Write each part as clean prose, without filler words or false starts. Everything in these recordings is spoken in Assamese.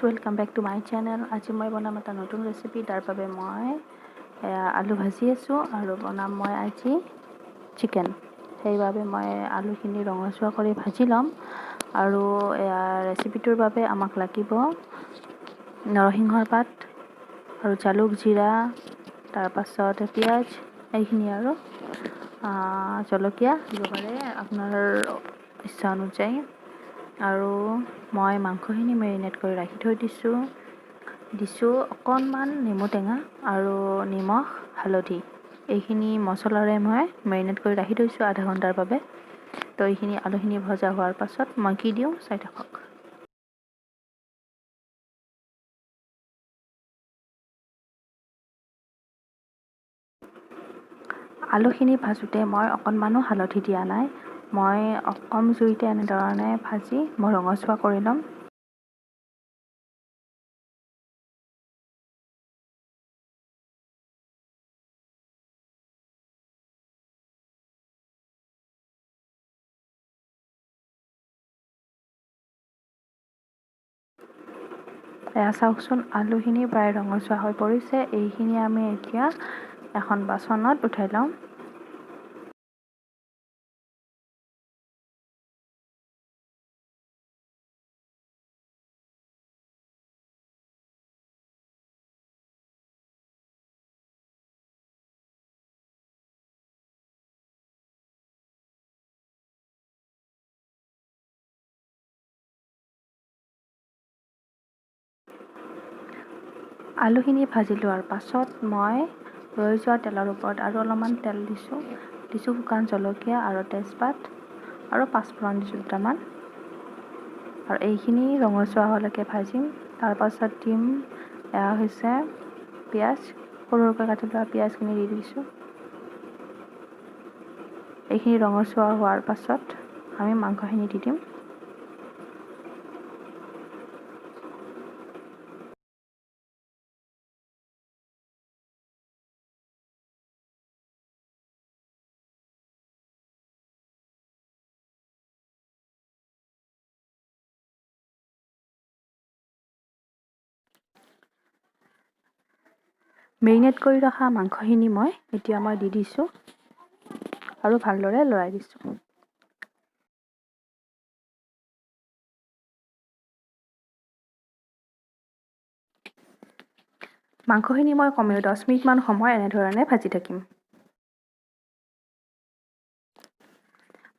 Welcome back to my channel. আজি মই বনাম এটা নতুন ৰেচিপি। তাৰ বাবে মই আলু ভাজি আছোঁ আৰু বনাম মই আজি চিকেন। সেইবাবে মই আলুখিনি ৰঙচুৱা কৰি ভাজি ল'ম। আৰু ৰেচিপিটোৰ বাবে আমাক লাগিব নৰসিংহৰ পাত আৰু জালুক, জিৰা, তাৰপাছত পিঁয়াজ, এইখিনি আৰু জলকীয়া দিব পাৰে আপোনাৰ ইচ্ছা অনুযায়ী। আৰু মই মাংসখিনি মেৰিনেট কৰি ৰাখি থৈ দিছোঁ অকণমান নেমু টেঙা আৰু নিমখ, হালধি, এইখিনি মছলাৰে মই মেৰিনেট কৰি ৰাখি থৈছোঁ আধা ঘণ্টাৰ বাবে। তো এইখিনি আলুখিনি ভজা হোৱাৰ পাছত মই কি দিওঁ চাই থাকক। আলুখিনি ভাজোঁতে মই অকণমানো হালধি দিয়া নাই। মই কম জুইতে এনেধৰণে ভাজি মই ৰঙচুৱা কৰি ল'ম। এয়া চাওকচোন, আলুখিনি প্ৰায় ৰঙচুৱা হৈ পৰিছে। এইখিনি আমি এতিয়া এখন বাচনত উঠাই লওঁ। আলুখিনি ভাজি লোৱাৰ পাছত মই ৰৈ যোৱা তেলৰ ওপৰত আৰু অলপমান তেল দিছোঁ শুকান জলকীয়া আৰু তেজপাত আৰু পাঁচফোৰণ দিছোঁ দুটামান। আৰু এইখিনি ৰঙচুৱা হোৱালৈকে ভাজিম। তাৰপাছত দিম এয়া হৈছে পিঁয়াজ, সৰু সৰুকৈ কাটি লোৱা পিঁয়াজখিনি দি দিছোঁ। এইখিনি ৰঙচুৱা হোৱাৰ পাছত আমি মাংসখিনি দি দিম। মেৰিনেট কৰি ৰখা মাংসখিনি এতিয়া মই দি দিছোঁ আৰু ভালদৰে লৰাই দিছোঁ। মাংসখিনি মই কমেও 10 মিনিটমান সময় এনেধৰণে ভাজি থাকিম।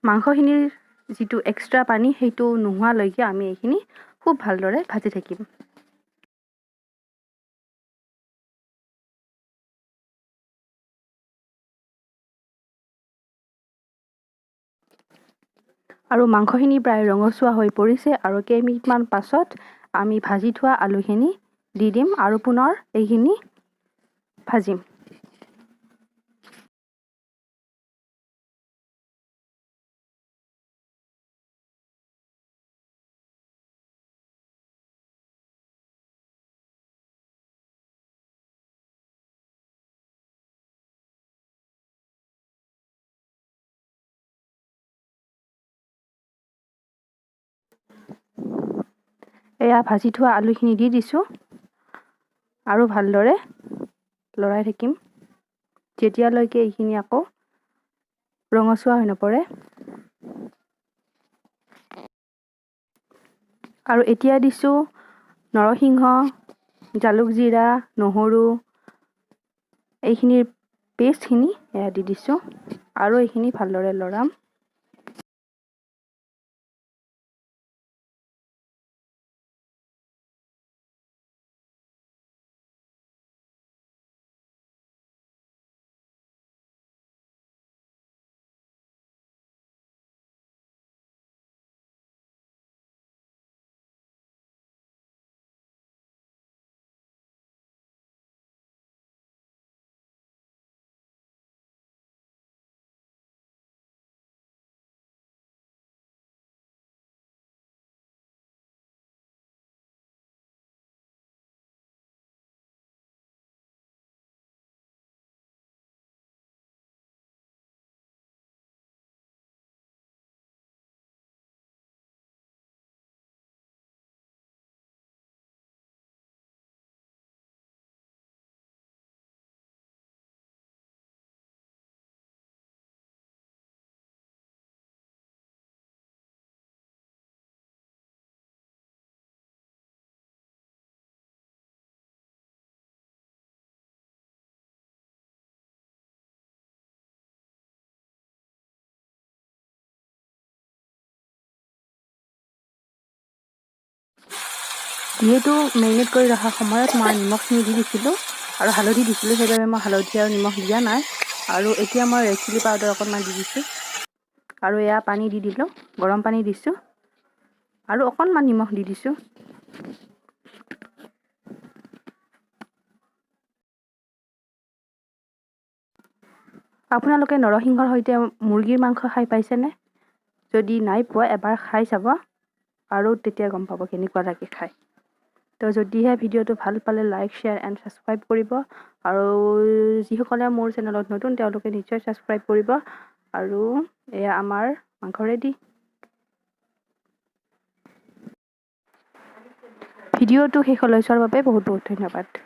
মাংসখিনিৰ যিটো এক্সট্ৰা পানী সেইটো নোহোৱালৈকে আমি এইখিনি খুব ভালদৰে ভাজি থাকিম। আৰু মাংসখিনি প্ৰায় ৰঙচুৱা হৈ পৰিছে আৰু কেইমিনিটমান পাছত আমি ভাজি থোৱা আলুখিনি দি দিম আৰু পুনৰ এইখিনি ভাজিম। এয়া ভাজি থোৱা আলুখিনি দি দিছোঁ আৰু ভালদৰে লৰাই থাকিম যেতিয়ালৈকে এইখিনি আকৌ ৰঙচুৱা হৈ নপৰে। আৰু এতিয়া দিছোঁ নৰসিংহ, জালুক, জিৰা, নহৰু, এইখিনিৰ পেষ্টখিনি এয়া দি দিছোঁ আৰু এইখিনি ভালদৰে লৰাম। যিহেতু মেৰিনেট কৰি ৰখাৰ সময়ত মই নিমখখিনি দি দিছিলোঁ আৰু হালধি দিছিলোঁ, সেইবাবে মই হালধি আৰু নিমখ দিয়া নাই। আৰু এতিয়া মই ৰেড চিলি পাউডাৰ অকণমান দি দিছোঁ আৰু এয়া পানী দি দিলোঁ, গৰম পানী দিছোঁ আৰু অকণমান নিমখ দি দিছোঁ। আপোনালোকে নৰসিংহৰ সৈতে মুৰ্গীৰ মাংস খাই পাইছেনে? যদি নাই পোৱা এবাৰ খাই চাব আৰু তেতিয়া গম পাব কেনেকুৱা লাগে খাই। তো যদিহে ভিডিঅ'টো ভাল পালে লাইক, শ্বেয়াৰ এণ্ড ছাবস্ক্ৰাইব কৰিব। আৰু যিসকলে মোৰ চেনেলত নতুন তেওঁলোকে নিশ্চয় ছাবস্ক্ৰাইব কৰিব। আৰু এয়া আমাৰ মাংস ৰেডি। ভিডিঅ'টো শেষলৈ চোৱাৰ বাবে বহুত বহুত ধন্যবাদ।